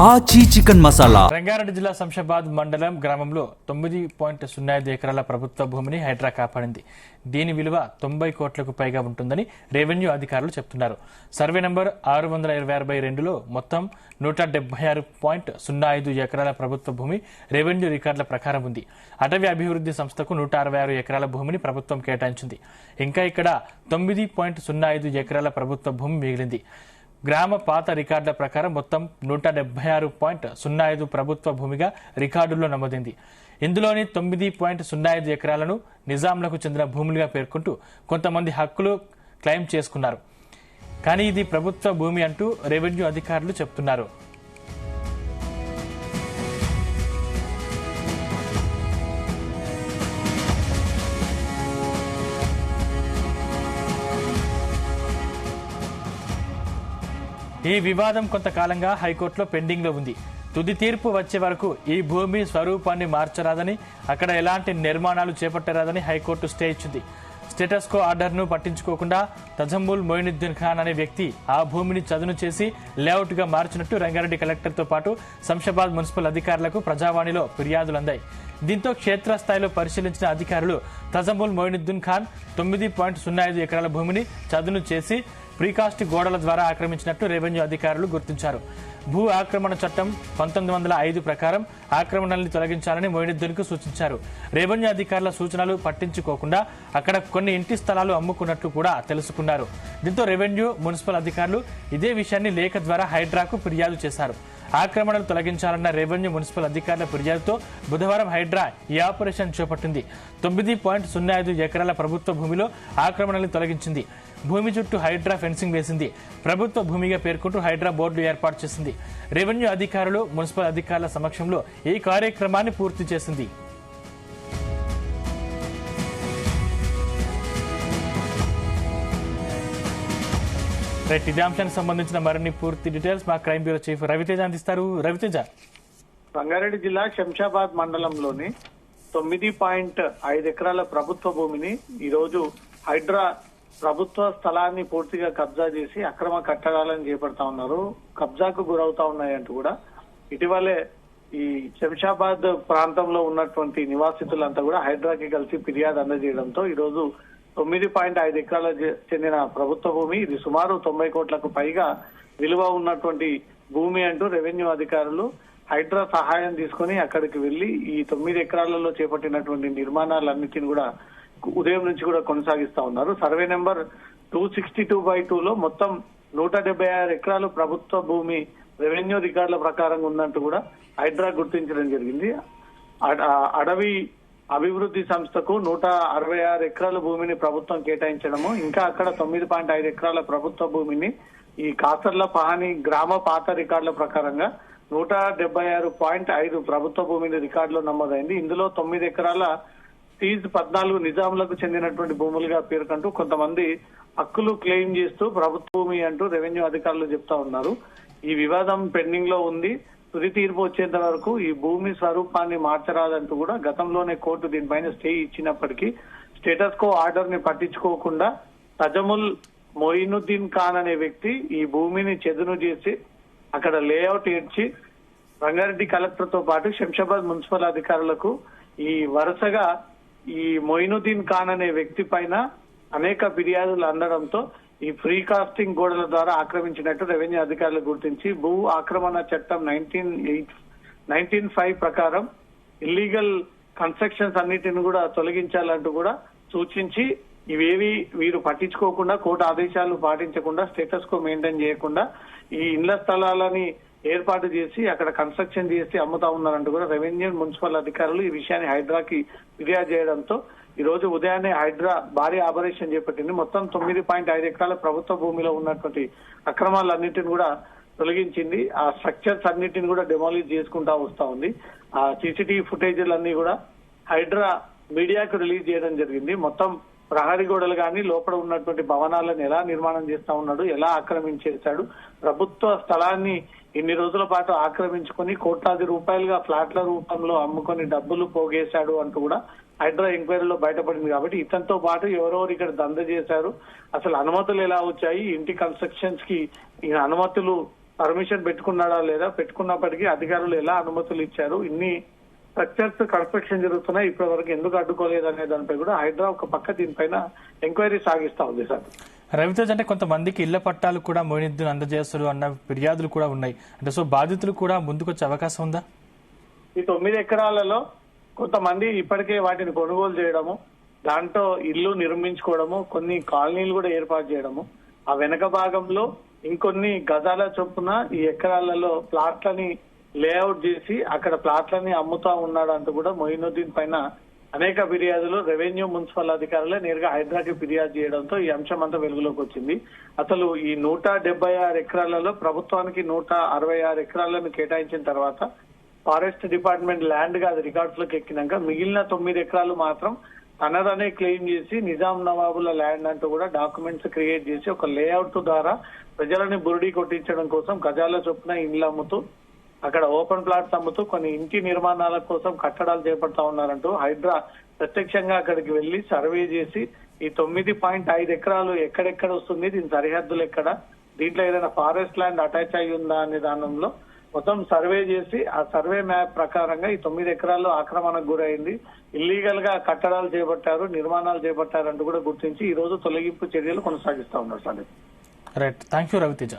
ఆచి చికెన్ మసాలా. రంగారెడ్డి జిల్లా శంషాబాద్ మండలం గ్రామంలో 9.05 ఎకరాల ప్రభుత్వ భూమిని హైడ్రా కాపాడింది. దీని విలువ 90 కోట్లకు పైగా ఉంటుందని రెవెన్యూ అధికారులు చెబుతున్నారు. సర్వే నంబర్ 626/2లో మొత్తం 176.05 ఎకరాల ప్రభుత్వ భూమి రెవెన్యూ రికార్డుల ప్రకారం ఉంది. అటవీ అభివృద్ధి సంస్థకు 166 ఎకరాల భూమిని ప్రభుత్వం కేటాయించింది. ఇంకా ఇక్కడ 9.05 ఎకరాల ప్రభుత్వ భూమి మిగిలింది. గ్రామ పాత రికార్డుల ప్రకారం మొత్తం 176.05 ప్రభుత్వ భూమిగా రికార్డుల్లో నమోదైంది. ఇందులోని 9.05 ఎకరాలను నిజాంలకు చెందిన భూములుగా పేర్కొంటూ కొంతమంది హక్కులు క్లెయిమ్ చేసుకున్నారు. కానీ ఇది ప్రభుత్వ భూమి అంటూ రెవెన్యూ అధికారులు చెబుతున్నారు. ఈ వివాదం కొంతకాలంగా హైకోర్టులో పెండింగ్ లో ఉంది. తుది తీర్పు వచ్చే వరకు ఈ భూమి స్వరూపాన్ని మార్చరాదని, అక్కడ ఎలాంటి నిర్మాణాలు చేపట్టరాదని హైకోర్టు స్టే ఇచ్చింది. స్టేటస్ కో ఆర్డర్ ను పట్టించుకోకుండా తజమ్ముల్ మొయినుద్దీన్ ఖాన్ అనే వ్యక్తి ఆ భూమిని చదును చేసి లేఅవుట్ గా మార్చినట్టు రంగారెడ్డి కలెక్టర్ తో పాటు శంషాబాద్ మున్సిపల్ అధికారులకు ప్రజావాణిలో ఫిర్యాదులు అందాయి. దీంతో క్షేత్రస్థాయిలో పరిశీలించిన అధికారులు తజమ్ముల్ మొయినుద్దీన్ ఖాన్ 9.05 ఎకరాల భూమిని చదును చేసి ప్రీకాస్ట్ గోడల ద్వారా ఆక్రమించినట్టు రెవెన్యూ అధికారులు గుర్తించారు. భూ ఆక్రమణ చట్టం 1905 ప్రకారం ఆక్రమణల్ని తొలగించాలని మొయినుద్దీన్ కు సూచించారు. రెవెన్యూ అధికారుల సూచనలు పట్టించుకోకుండా అక్కడ కొన్ని ఇంటి స్థలాలు అమ్ముకున్నట్లు కూడా తెలుసుకున్నారు. దీంతో రెవెన్యూ మున్సిపల్ అధికారులు ఇదే విషయాన్ని లేఖ ద్వారా హైడ్రాకు ఫిర్యాదు చేశారు. ఆక్రమణలు తొలగించాలన్న రెవెన్యూ మున్సిపల్ అధికారుల ఫిర్యాదుతో బుధవారం హైడ్రా ఈ ఆపరేషన్ చేపట్టింది. 9.05 ఎకరాల ప్రభుత్వ భూమిలో ఆక్రమణలు తొలగించింది. భూమి చుట్టూ హైడ్రా ఫెన్సింగ్ వేసింది. ప్రభుత్వ భూమిగా పేర్కొంటూ హైడ్రా బోర్డులు ఏర్పాటు చేసింది. రెవెన్యూ అధికారులు మున్సిపల్ అధికారుల సమక్షంలో ఈ కార్యక్రమాన్ని పూర్తి చేసింది. ఇదే అంశానికి సంబంధించిన మరిన్ని పూర్తి డీటెయిల్స్ మా క్రైమ్ బ్యూరో చీఫ్ రవితేజ అందిస్తారు. రవితేజ, రంగారెడ్డి జిల్లా శంషాబాద్ మండలంలోని 9.5 ఎకరాల ప్రభుత్వ భూమిని ఈ రోజు హైడ్రా ప్రభుత్వ స్థలాన్ని పూర్తిగా కబ్జా చేసి అక్రమ కట్టడాలను చేపడతా ఉన్నారు. కబ్జాకు గురవుతా ఉన్నాయంటూ కూడా ఇటీవలే ఈ శంషాబాద్ ప్రాంతంలో ఉన్నటువంటి నివాసితులంతా కూడా హైడ్రాకి కలిసి ఫిర్యాదు అందజేయడంతో ఈ రోజు 9.5 ఎకరాల చెందిన ప్రభుత్వ భూమి, ఇది సుమారు 90 కోట్లకు పైగా విలువ ఉన్నటువంటి భూమి అంటూ రెవెన్యూ అధికారులు హైడ్రా సహాయం తీసుకుని అక్కడికి వెళ్లి ఈ 9 ఎకరాలలో చేపట్టినటువంటి నిర్మాణాలన్నిటిని కూడా ఉదయం నుంచి కూడా కొనసాగిస్తా ఉన్నారు. సర్వే నెంబర్ 262/2లో మొత్తం 176 ఎకరాలు ప్రభుత్వ భూమి రెవెన్యూ రికార్డుల ప్రకారం ఉందంటూ కూడా హైడ్రా గుర్తించడం జరిగింది. అడవి అభివృద్ధి సంస్థకు 166 ఎకరాల భూమిని ప్రభుత్వం కేటాయించడము, ఇంకా అక్కడ 9.5 ఎకరాల ప్రభుత్వ భూమిని ఈ కాసర్ల పహాని గ్రామ పాత రికార్డుల ప్రకారంగా 176.5 ప్రభుత్వ భూమిని రికార్డులో నమోదైంది. ఇందులో 9 ఎకరాల సీజ్ 14 నిజాంలకు చెందినటువంటి భూములుగా పేర్కొంటూ కొంతమంది హక్కులు క్లెయిమ్ చేస్తూ ప్రభుత్వ భూమి అంటూ రెవెన్యూ అధికారులు చెప్తా ఉన్నారు. ఈ వివాదం పెండింగ్ లో ఉంది. తుది తీర్పు వచ్చేంత వరకు ఈ భూమి స్వరూపాన్ని మార్చరాదంటూ కూడా గతంలోనే కోర్టు దీనిపైన స్టే ఇచ్చినప్పటికీ స్టేటస్ కో ఆర్డర్ ని పట్టించుకోకుండా తజముల్ మొయినుద్దీన్ ఖాన్ అనే వ్యక్తి ఈ భూమిని చెదును చేసి అక్కడ లేఅవుట్ ఇచ్చి రంగారెడ్డి కలెక్టర్ తో పాటు శంషాబాద్ మున్సిపల్ అధికారులకు ఈ వరుసగా ఈ మొయినుద్దీన్ ఖాన్ అనే వ్యక్తి పైన అనేక ఫిర్యాదులు అందడంతో ఈ ఫ్రీ కాస్టింగ్ గోడల ద్వారా ఆక్రమించినట్టు రెవెన్యూ అధికారులు గుర్తించి భూ ఆక్రమణ చట్టం 1905 ప్రకారం ఇల్లీగల్ కన్స్ట్రక్షన్స్ అన్నిటిని కూడా తొలగించాలంటూ కూడా సూచించి ఇవేవి వీరు పట్టించుకోకుండా కోర్టు ఆదేశాలు పాటించకుండా స్టేటస్ కో మెయింటైన్ చేయకుండా ఈ ఇళ్ల స్థలాలని ఏర్పాటు చేసి అక్కడ కన్స్ట్రక్షన్ చేసి అమ్ముతా ఉన్నారంటూ కూడా రెవెన్యూ మున్సిపల్ అధికారులు ఈ విషయాన్ని హైడ్రాకి ఫిర్యాదు చేయడంతో ఈ రోజు ఉదయాన్నే హైడ్రా భారీ ఆపరేషన్ చేపట్టింది. మొత్తం 9.5 ఎకరాల ప్రభుత్వ భూమిలో ఉన్నటువంటి అక్రమాలన్నింటిని కూడా తొలగించింది. ఆ స్ట్రక్చర్స్ అన్నింటిని కూడా డెమాలిష్ చేసుకుంటా వస్తా ఉంది. ఆ సీసీటీవీ ఫుటేజీలన్నీ కూడా హైడ్రా మీడియాకు రిలీజ్ చేయడం జరిగింది. మొత్తం ప్రహరీ గోడలు కానీ లోపల ఉన్నటువంటి భవనాలను ఎలా నిర్మాణం చేస్తా ఉన్నాడు, ఎలా ఆక్రమించేశాడు, ప్రభుత్వ స్థలాన్ని ఇన్ని రోజుల పాటు ఆక్రమించుకొని కోట్లాది రూపాయలుగా ఫ్లాట్ల రూపంలో అమ్ముకొని డబ్బులు పోగేశాడు అంటూ కూడా హైడ్రా ఎంక్వైరీలో బయటపడింది. కాబట్టి ఇతనితో పాటు ఎవరెవరు ఇక్కడ దంద చేశారు, అసలు అనుమతులు ఎలా వచ్చాయి, ఇంటి కన్స్ట్రక్షన్స్ కి ఈయన అనుమతులు పర్మిషన్ పెట్టుకున్నాడా లేదా, పెట్టుకున్నప్పటికీ అధికారులు ఎలా అనుమతులు ఇచ్చారు, ఇన్ని స్ట్రక్చర్స్ కన్స్ట్రక్షన్ జరుగుతున్నాయి ఇప్పటి వరకు ఎందుకు అడ్డుకోలేదు అనే దానిపై కూడా హైడ్రా ఒక పక్క దీనిపైన ఎంక్వైరీ సాగిస్తా ఉంది సార్. రవితేజ్, అంటే కొంతమందికి ఇళ్ల పట్టాలు కూడా మోయినుద్దీన్ అందజేస్తారు అన్న ఫిర్యాదులు కూడా ఉన్నాయి, అంటే సో బాధితులు కూడా ముందుకొచ్చే అవకాశం ఉందా? ఈ 9 ఎకరాలలో కొంతమంది ఇప్పటికే వాటిని కొనుగోలు చేయడము, దాంట్లో ఇల్లు నిర్మించుకోవడము, కొన్ని కాలనీలు కూడా ఏర్పాటు చేయడము, ఆ వెనక భాగంలో ఇంకొన్ని గజాల చొప్పున ఈ ఎకరాలలో ప్లాట్లని లేఅవుట్ చేసి అక్కడ ప్లాట్లని అమ్ముతా ఉన్నాడు అంటూ కూడా మొయినుద్దీన్ పైన అనేక ఫిర్యాదులు రెవెన్యూ మున్సిపల్ అధికారులే నేరుగా హైడ్రాకి ఫిర్యాదు చేయడంతో ఈ అంశం అంతా వెలుగులోకి వచ్చింది. అసలు ఈ 176 ఎకరాలలో ప్రభుత్వానికి 166 ఎకరాలను కేటాయించిన తర్వాత ఫారెస్ట్ డిపార్ట్మెంట్ ల్యాండ్ గా అది రికార్డ్స్ లోకి ఎక్కినాక మిగిలిన 9 ఎకరాలు మాత్రం తనదనే క్లెయిమ్ చేసి నిజాం నవాబుల ల్యాండ్ అంటూ కూడా డాక్యుమెంట్స్ క్రియేట్ చేసి ఒక లేఅవుట్ ద్వారా ప్రజలని బురిడి కొట్టించడం కోసం గజాల చొప్పున ఇండ్లు అమ్ముతూ అక్కడ ఓపెన్ ప్లాట్స్ అమ్ముతూ కొన్ని ఇంటి నిర్మాణాల కోసం కట్టడాలు చేపడతా ఉన్నారంటూ హైడ్రా ప్రత్యక్షంగా అక్కడికి వెళ్లి సర్వే చేసి ఈ 9.5 ఎకరాలు ఎక్కడెక్కడ వస్తుంది, దీని సరిహద్దులు ఎక్కడ, దీంట్లో ఏదైనా ఫారెస్ట్ ల్యాండ్ అటాచ్ అయి ఉందా అనే దానంలో మొత్తం సర్వే చేసి ఆ సర్వే మ్యాప్ ప్రకారంగా ఈ 9 ఎకరాలు ఆక్రమణకు గురైంది, ఇల్లీగల్ గా కట్టడాలు చేపట్టారు, నిర్మాణాలు చేపట్టారంటూ కూడా గుర్తించి ఈ రోజు తొలగింపు చర్యలు కొనసాగిస్తా ఉన్నారు sir. Right, thank you Raviteja.